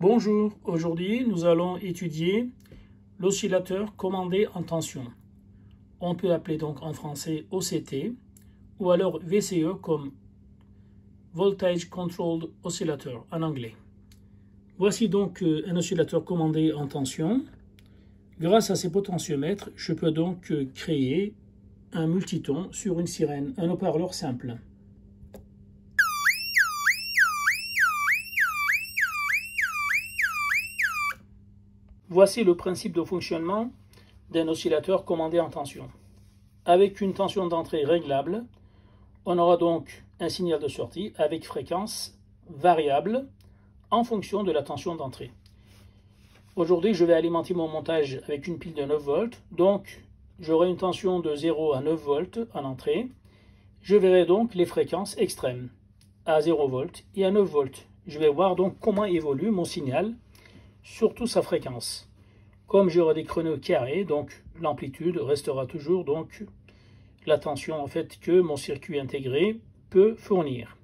Bonjour, aujourd'hui nous allons étudier l'oscillateur commandé en tension. On peut appeler donc en français OCT ou alors VCE comme Voltage Controlled Oscillator en anglais. Voici donc un oscillateur commandé en tension. Grâce à ces potentiomètres, je peux donc créer un multiton sur une sirène, un haut-parleur simple. Voici le principe de fonctionnement d'un oscillateur commandé en tension. Avec une tension d'entrée réglable, on aura donc un signal de sortie avec fréquence variable en fonction de la tension d'entrée. Aujourd'hui, je vais alimenter mon montage avec une pile de 9 volts, donc j'aurai une tension de 0 à 9 volts en entrée. Je verrai donc les fréquences extrêmes à 0 volts et à 9 volts. Je vais voir donc comment évolue mon signal, surtout sa fréquence. Comme j'aurai des créneaux carrés, donc l'amplitude restera toujours donc la tension en fait que mon circuit intégré peut fournir.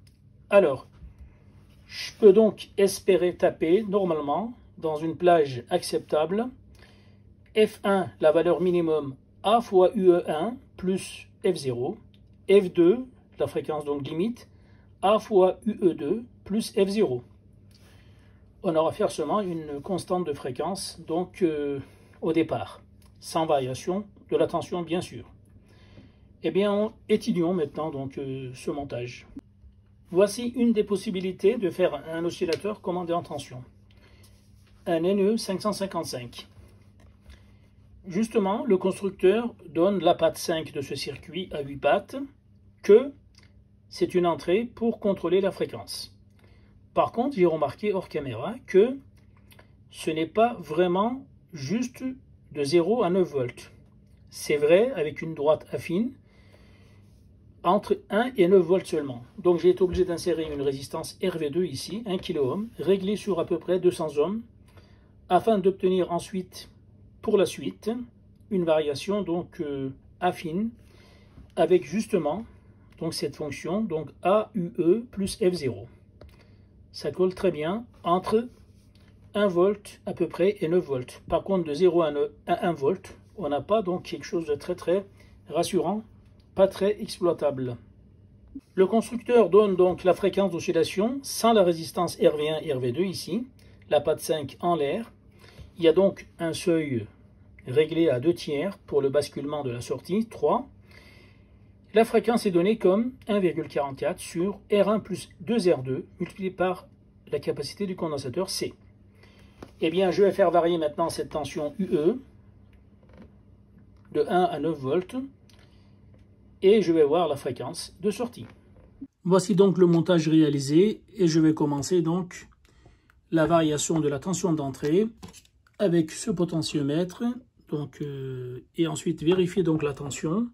Alors, je peux donc espérer taper normalement dans une plage acceptable F1, la valeur minimum A fois UE1 plus F0, F2, la fréquence donc limite, A fois UE2 plus F0. On aura forcément une constante de fréquence donc au départ, sans variation de la tension bien sûr. Eh bien, étudions maintenant donc ce montage. Voici une des possibilités de faire un oscillateur commandé en tension. Un NE 555. Justement, le constructeur donne la patte 5 de ce circuit à 8 pattes, que c'est une entrée pour contrôler la fréquence. Par contre, j'ai remarqué hors caméra que ce n'est pas vraiment juste de 0 à 9 volts. C'est vrai avec une droite affine, entre 1 et 9 volts seulement. Donc j'ai été obligé d'insérer une résistance RV2 ici, 1 kΩ, réglée sur à peu près 200 ohms, afin d'obtenir ensuite, pour la suite, une variation donc affine, avec justement donc cette fonction, donc AUE plus F0. Ça colle très bien entre 1 volt à peu près et 9 volts. Par contre, de 0 à 1 volt, on n'a pas donc quelque chose de très rassurant, pas très exploitable. Le constructeur donne donc la fréquence d'oscillation sans la résistance RV1 et RV2 ici, la patte 5 en l'air. Il y a donc un seuil réglé à 2/3 pour le basculement de la sortie, 3. La fréquence est donnée comme 1,44 sur R1 plus 2R2 multiplié par la capacité du condensateur C. Eh bien, je vais faire varier maintenant cette tension UE de 1 à 9 volts et je vais voir la fréquence de sortie. Voici donc le montage réalisé et je vais commencer donc la variation de la tension d'entrée avec ce potentiomètre donc, et ensuite vérifier donc la tension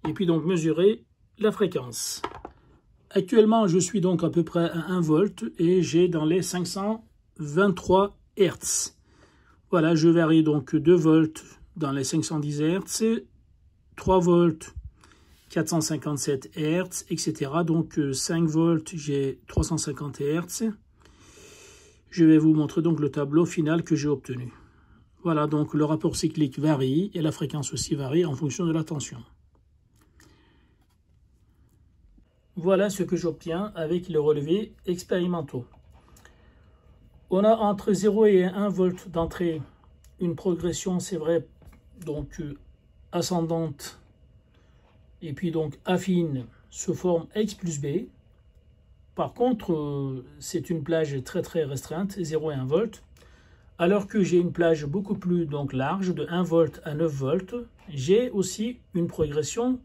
et puis donc mesurer la fréquence. Actuellement, je suis donc à peu près à 1 volt et j'ai dans les 523 Hz. Voilà, je varie donc 2 volts dans les 510 Hz, 3 volts 457 Hz, etc. Donc 5 volts, j'ai 350 Hz. Je vais vous montrer donc le tableau final que j'ai obtenu. Voilà, donc le rapport cyclique varie et la fréquence aussi varie en fonction de la tension. Voilà ce que j'obtiens avec les relevés expérimentaux. On a entre 0 et 1 volt d'entrée une progression, c'est vrai, donc ascendante et puis donc affine sous forme X plus B. Par contre, c'est une plage très restreinte, 0 et 1 volt. Alors que j'ai une plage beaucoup plus donc large, de 1 volt à 9 volts, j'ai aussi une progression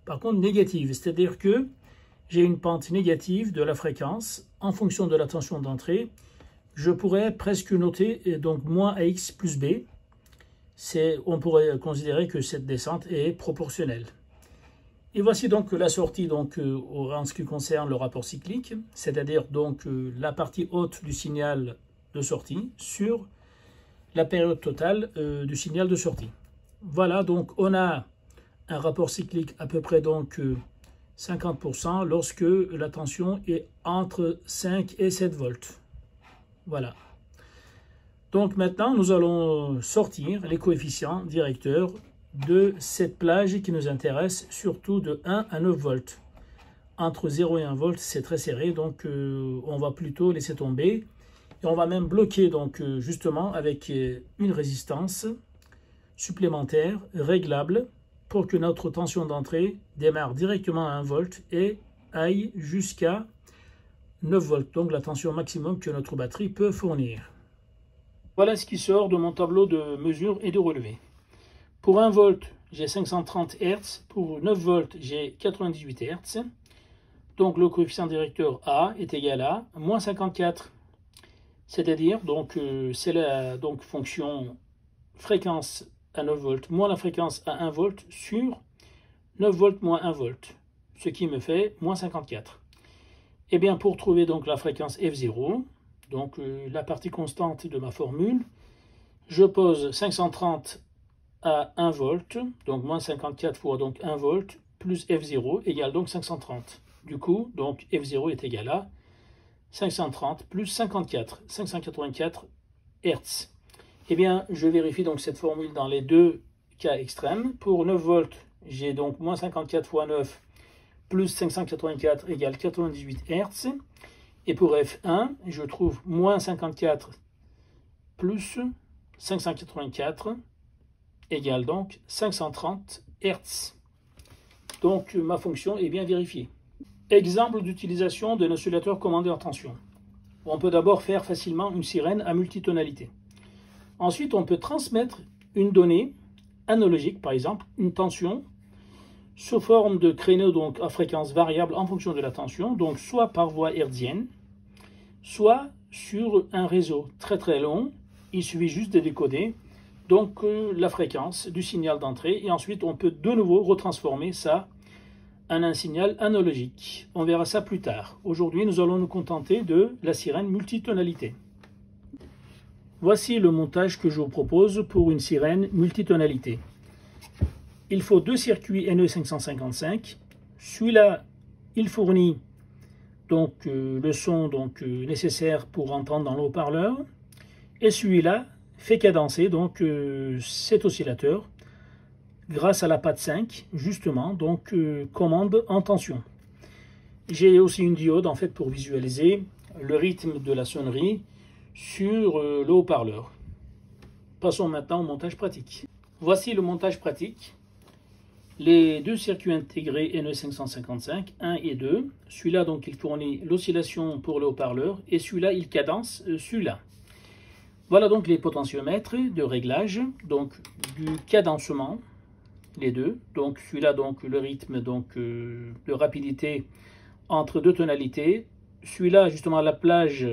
par contre négative, c'est-à-dire que j'ai une pente négative de la fréquence en fonction de la tension d'entrée. Je pourrais presque noter donc moins AX plus B. On pourrait considérer que cette descente est proportionnelle. Et voici donc la sortie donc, en ce qui concerne le rapport cyclique, c'est-à-dire donc la partie haute du signal de sortie sur la période totale du signal de sortie. Voilà, donc on a un rapport cyclique à peu près donc 50% lorsque la tension est entre 5 et 7 volts. Voilà. Donc maintenant, nous allons sortir les coefficients directeurs de cette plage qui nous intéresse, surtout de 1 à 9 volts. Entre 0 et 1 volt, c'est très serré, donc on va plutôt laisser tomber. Et on va même bloquer donc justement avec une résistance supplémentaire réglable pour que notre tension d'entrée démarre directement à 1 volt et aille jusqu'à 9 volts, donc la tension maximum que notre batterie peut fournir. Voilà ce qui sort de mon tableau de mesure et de relevé. Pour 1 volt, j'ai 530 Hz, pour 9 volts, j'ai 98 Hz. Donc le coefficient directeur A est égal à moins 54. C'est-à-dire, donc c'est la fonction fréquence à 9 volts moins la fréquence à 1 volt sur 9 volts moins 1 volt, ce qui me fait moins 54. Et bien pour trouver donc la fréquence F0, donc la partie constante de ma formule, je pose 530 à 1 volt, donc moins 54 fois donc 1 volt, plus F0 égale donc 530. Du coup, donc F0 est égal à 530 plus 54, 584 Hz. Eh bien, je vérifie donc cette formule dans les deux cas extrêmes. Pour 9 volts, j'ai donc moins 54 fois 9 plus 584 égale 98 Hz. Et pour F1, je trouve moins 54 plus 584 égale donc 530 Hz. Donc ma fonction est bien vérifiée. Exemple d'utilisation d'un oscillateur commandé en tension. On peut d'abord faire facilement une sirène à multitonalité. Ensuite, on peut transmettre une donnée analogique, par exemple une tension, sous forme de créneau donc à fréquence variable en fonction de la tension, donc soit par voie hertzienne, soit sur un réseau très très long. Il suffit juste de décoder donc la fréquence du signal d'entrée et ensuite on peut de nouveau retransformer ça en un signal analogique. On verra ça plus tard. Aujourd'hui, nous allons nous contenter de la sirène multitonalité. Voici le montage que je vous propose pour une sirène multitonalité. Il faut deux circuits NE555. Celui-là, il fournit donc le son nécessaire pour entendre dans le haut-parleur. Et celui-là fait cadencer donc cet oscillateur grâce à la patte 5, justement, donc commande en tension. J'ai aussi une diode en fait pour visualiser le rythme de la sonnerie sur le haut-parleur. Passons maintenant au montage pratique. Voici le montage pratique. Les deux circuits intégrés NE555, 1 et 2. Celui-là, donc, il fournit l'oscillation pour le haut-parleur et celui-là, il cadence celui-là. Voilà donc les potentiomètres de réglage, donc du cadencement, les deux. Donc celui-là, donc le rythme de rapidité entre deux tonalités. Celui-là, justement, la plage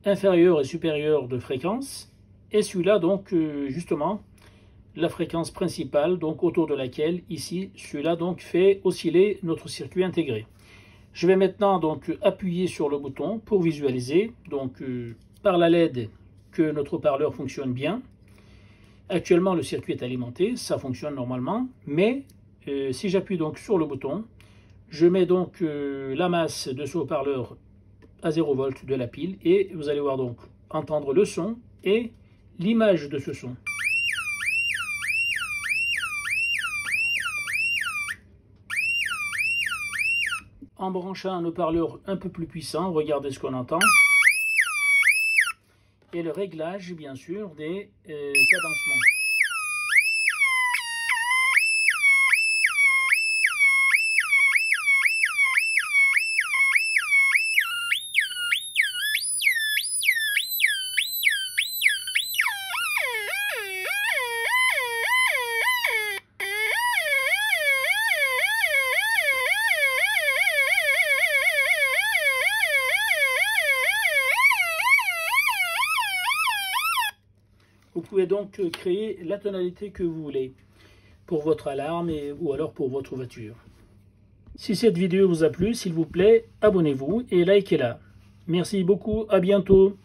inférieure et supérieure de fréquence. Et celui-là, donc, justement, la fréquence principale, donc autour de laquelle, ici, celui-là, donc, fait osciller notre circuit intégré. Je vais maintenant, donc, appuyer sur le bouton pour visualiser, donc, par la LED, que notre haut-parleur fonctionne bien. Actuellement, le circuit est alimenté, ça fonctionne normalement, mais si j'appuie donc sur le bouton, je mets donc la masse de ce haut-parleur à 0 volt de la pile et vous allez voir donc entendre le son et l'image de ce son. En branchant un haut-parleur un peu plus puissant, regardez ce qu'on entend. Et le réglage, bien sûr, des cadencements. Vous pouvez donc créer la tonalité que vous voulez pour votre alarme ou alors pour votre voiture. Si cette vidéo vous a plu, s'il vous plaît, abonnez-vous et likez-la. Merci beaucoup, à bientôt.